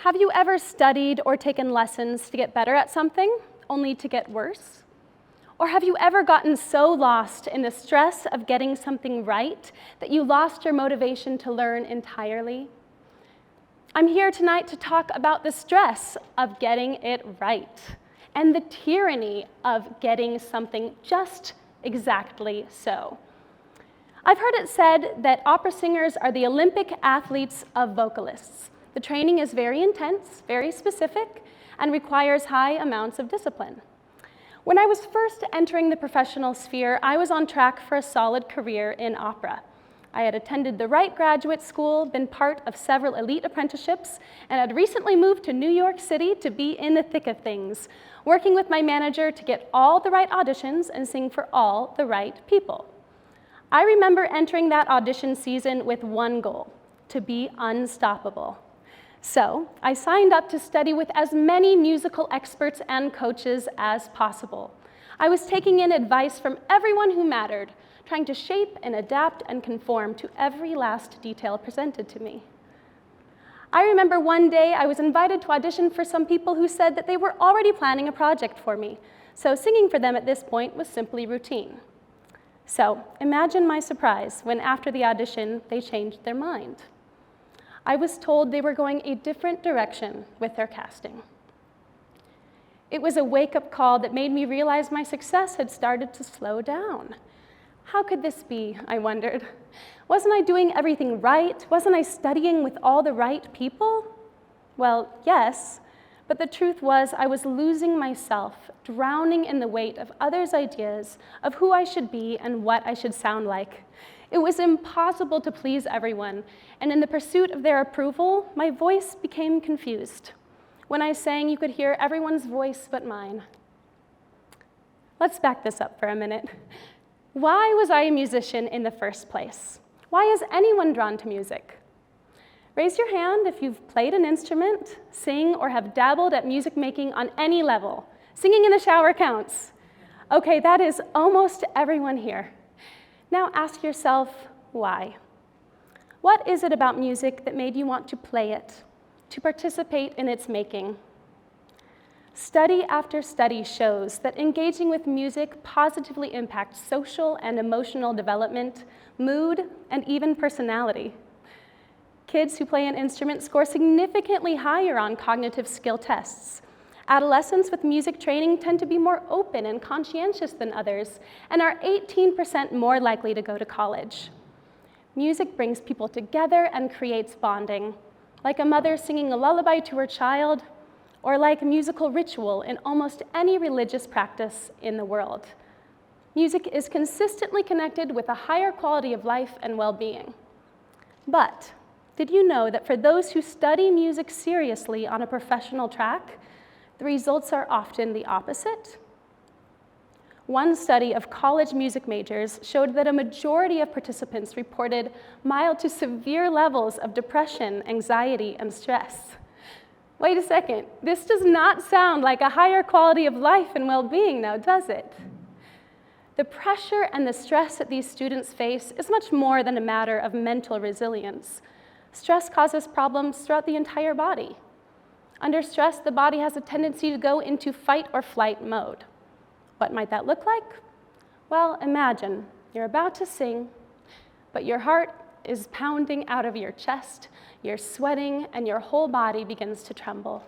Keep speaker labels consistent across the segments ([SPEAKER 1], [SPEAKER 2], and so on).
[SPEAKER 1] Have you ever studied or taken lessons to get better at something, only to get worse? Or have you ever gotten so lost in the stress of getting something right that you lost your motivation to learn entirely? I'm here tonight to talk about the stress of getting it right and the tyranny of getting something just exactly so. I've heard it said that opera singers are the Olympic athletes of vocalists. The training is very intense, very specific, and requires high amounts of discipline. When I was first entering the professional sphere, I was on track for a solid career in opera. I had attended the right graduate school, been part of several elite apprenticeships, and had recently moved to New York City to be in the thick of things, working with my manager to get all the right auditions and sing for all the right people. I remember entering that audition season with one goal: to be unstoppable. So I signed up to study with as many musical experts and coaches as possible. I was taking in advice from everyone who mattered, trying to shape and adapt and conform to every last detail presented to me. I remember one day I was invited to audition for some people who said that they were already planning a project for me, so singing for them at this point was simply routine. So imagine my surprise when after the audition they changed their mind. I was told they were going a different direction with their casting. It was a wake-up call that made me realize my success had started to slow down. How could this be, I wondered? Wasn't I doing everything right? Wasn't I studying with all the right people? Well, yes, but the truth was I was losing myself, drowning in the weight of others' ideas of who I should be and what I should sound like. It was impossible to please everyone, and in the pursuit of their approval, my voice became confused. When I sang, you could hear everyone's voice but mine. Let's back this up for a minute. Why was I a musician in the first place? Why is anyone drawn to music? Raise your hand if you've played an instrument, sing, or have dabbled at music making on any level. Singing in the shower counts. Okay, that is almost everyone here. Now ask yourself, why? What is it about music that made you want to play it, to participate in its making? Study after study shows that engaging with music positively impacts social and emotional development, mood, and even personality. Kids who play an instrument score significantly higher on cognitive skill tests. Adolescents with music training tend to be more open and conscientious than others, and are 18% more likely to go to college. Music brings people together and creates bonding, like a mother singing a lullaby to her child, or like a musical ritual in almost any religious practice in the world. Music is consistently connected with a higher quality of life and well-being. But did you know that for those who study music seriously on a professional track, the results are often the opposite? One study of college music majors showed that a majority of participants reported mild to severe levels of depression, anxiety, and stress. Wait a second, this does not sound like a higher quality of life and well-being now, does it? The pressure and the stress that these students face is much more than a matter of mental resilience. Stress causes problems throughout the entire body. Under stress, the body has a tendency to go into fight or flight mode. What might that look like? Well, imagine you're about to sing, but your heart is pounding out of your chest, you're sweating, and your whole body begins to tremble.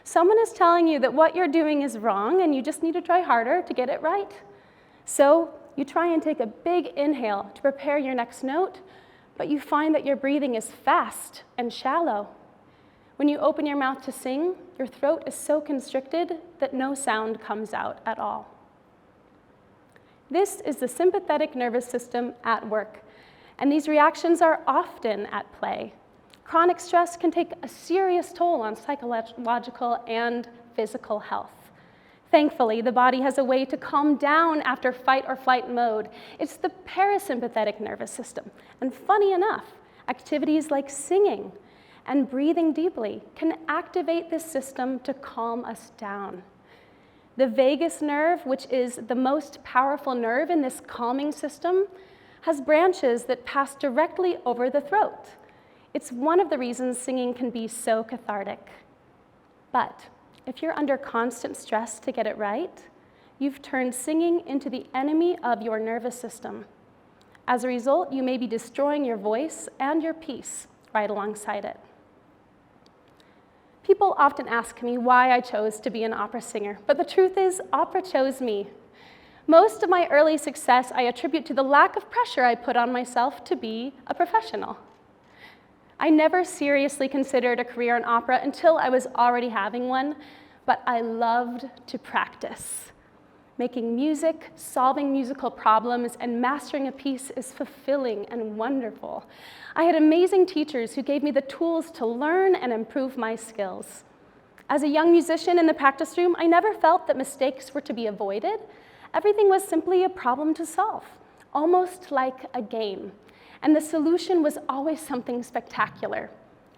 [SPEAKER 1] Someone is telling you that what you're doing is wrong and you just need to try harder to get it right. So you try and take a big inhale to prepare your next note, but you find that your breathing is fast and shallow. When you open your mouth to sing, your throat is so constricted that no sound comes out at all. This is the sympathetic nervous system at work, and these reactions are often at play. Chronic stress can take a serious toll on psychological and physical health. Thankfully, the body has a way to calm down after fight or flight mode. It's the parasympathetic nervous system. And funny enough, activities like singing and breathing deeply can activate this system to calm us down. The vagus nerve, which is the most powerful nerve in this calming system, has branches that pass directly over the throat. It's one of the reasons singing can be so cathartic. But if you're under constant stress to get it right, you've turned singing into the enemy of your nervous system. As a result, you may be destroying your voice and your peace right alongside it. People often ask me why I chose to be an opera singer, but the truth is, opera chose me. Most of my early success I attribute to the lack of pressure I put on myself to be a professional. I never seriously considered a career in opera until I was already having one, but I loved to practice. Making music, solving musical problems, and mastering a piece is fulfilling and wonderful. I had amazing teachers who gave me the tools to learn and improve my skills. As a young musician in the practice room, I never felt that mistakes were to be avoided. Everything was simply a problem to solve, almost like a game. And the solution was always something spectacular: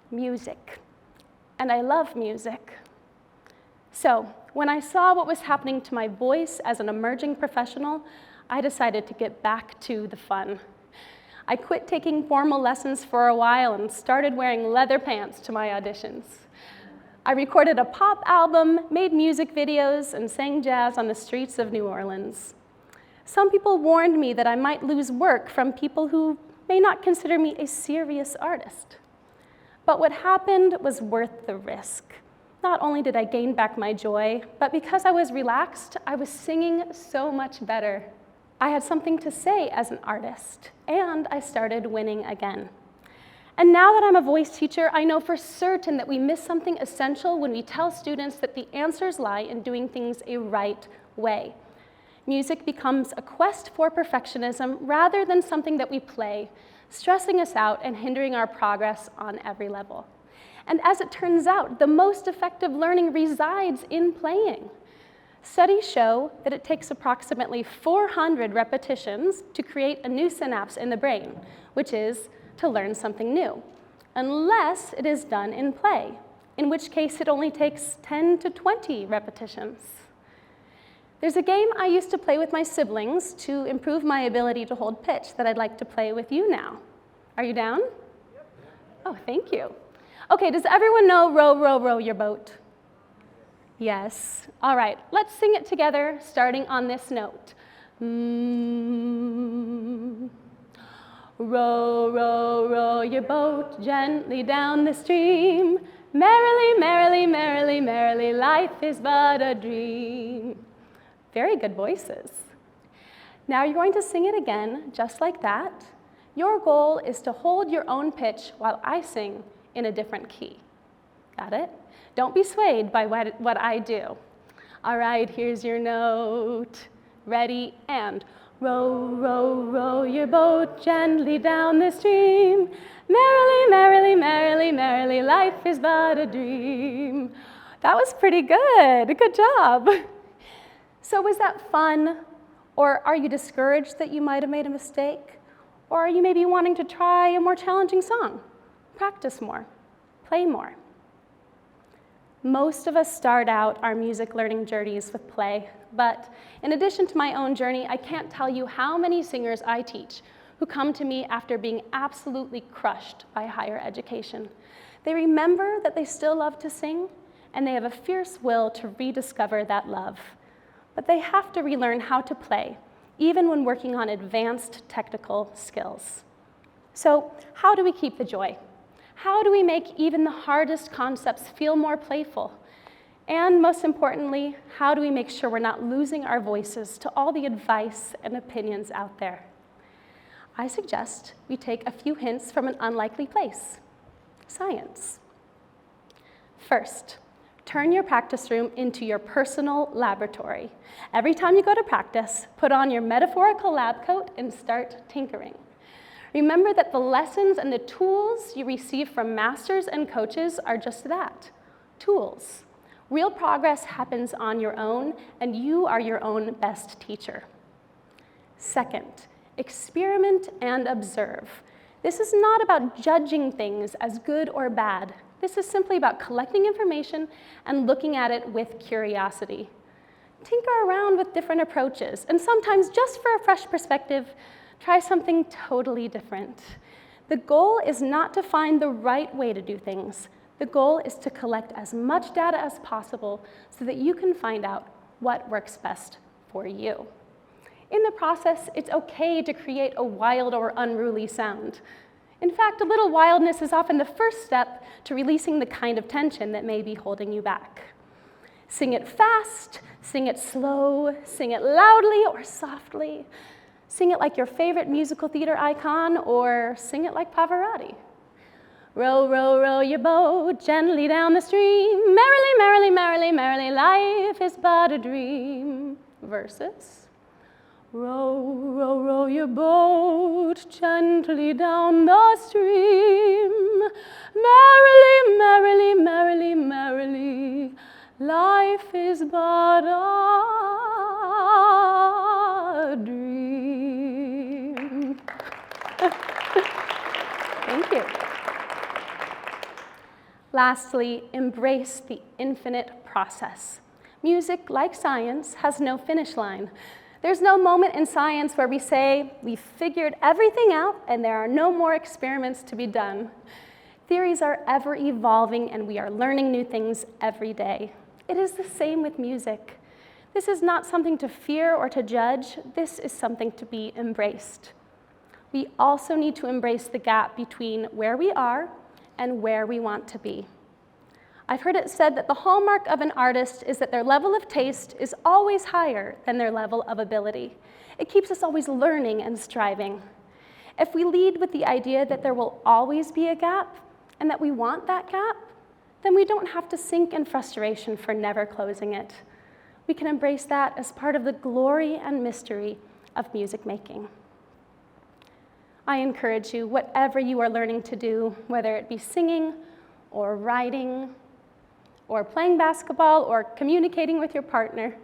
[SPEAKER 1] music. And I love music. So, when I saw what was happening to my voice as an emerging professional, I decided to get back to the fun. I quit taking formal lessons for a while and started wearing leather pants to my auditions. I recorded a pop album, made music videos, and sang jazz on the streets of New Orleans. Some people warned me that I might lose work from people who may not consider me a serious artist. But what happened was worth the risk. Not only did I gain back my joy, but because I was relaxed, I was singing so much better. I had something to say as an artist, and I started winning again. And now that I'm a voice teacher, I know for certain that we miss something essential when we tell students that the answers lie in doing things a right way. Music becomes a quest for perfectionism rather than something that we play, stressing us out and hindering our progress on every level. And as it turns out, the most effective learning resides in playing. Studies show that it takes approximately 400 repetitions to create a new synapse in the brain, which is to learn something new, unless it is done in play, in which case it only takes 10 to 20 repetitions. There's a game I used to play with my siblings to improve my ability to hold pitch that I'd like to play with you now. Are you down? Yep. Oh, thank you. Okay, does everyone know Row, Row, Row Your Boat? Yes. All right, let's sing it together, starting on this note. Row, row, row your boat gently down the stream. Merrily, merrily, merrily, merrily, life is but a dream. Very good voices. Now you're going to sing it again, just like that. Your goal is to hold your own pitch while I sing in a different key. Got it? Don't be swayed by what I do. All right, here's your note. Ready, and row, row, row your boat gently down the stream. Merrily, merrily, merrily, merrily, life is but a dream. That was pretty good. Good job. So was that fun? Or are you discouraged that you might have made a mistake? Or are you maybe wanting to try a more challenging song? Practice more, play more. Most of us start out our music learning journeys with play, but in addition to my own journey, I can't tell you how many singers I teach who come to me after being absolutely crushed by higher education. They remember that they still love to sing, and they have a fierce will to rediscover that love. But they have to relearn how to play, even when working on advanced technical skills. So how do we keep the joy? How do we make even the hardest concepts feel more playful? And most importantly, how do we make sure we're not losing our voices to all the advice and opinions out there? I suggest we take a few hints from an unlikely place: science. First, turn your practice room into your personal laboratory. Every time you go to practice, put on your metaphorical lab coat and start tinkering. Remember that the lessons and the tools you receive from masters and coaches are just that, tools. Real progress happens on your own, and you are your own best teacher. Second, experiment and observe. This is not about judging things as good or bad. This is simply about collecting information and looking at it with curiosity. Tinker around with different approaches, and sometimes, just for a fresh perspective, try something totally different. The goal is not to find the right way to do things. The goal is to collect as much data as possible so that you can find out what works best for you. In the process, it's okay to create a wild or unruly sound. In fact, a little wildness is often the first step to releasing the kind of tension that may be holding you back. Sing it fast, sing it slow, sing it loudly or softly. Sing it like your favorite musical theater icon, or sing it like Pavarotti. Row, row, row your boat gently down the stream. Merrily, merrily, merrily, merrily, life is but a dream. Verses. Row, row, row your boat gently down the stream. Merrily, merrily, merrily, merrily, life is but a dream. Thank you. Lastly, embrace the infinite process. Music, like science, has no finish line. There's no moment in science where we say, we've figured everything out and there are no more experiments to be done. Theories are ever evolving and we are learning new things every day. It is the same with music. This is not something to fear or to judge. This is something to be embraced. We also need to embrace the gap between where we are and where we want to be. I've heard it said that the hallmark of an artist is that their level of taste is always higher than their level of ability. It keeps us always learning and striving. If we lead with the idea that there will always be a gap and that we want that gap, then we don't have to sink in frustration for never closing it. We can embrace that as part of the glory and mystery of music making. I encourage you, whatever you are learning to do, whether it be singing or writing or playing basketball or communicating with your partner,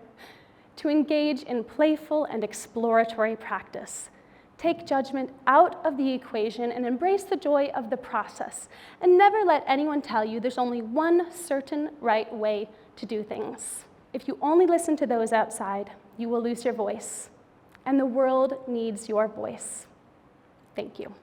[SPEAKER 1] to engage in playful and exploratory practice. Take judgment out of the equation and embrace the joy of the process. And never let anyone tell you there's only one certain right way to do things. If you only listen to those outside, you will lose your voice. And the world needs your voice. Thank you.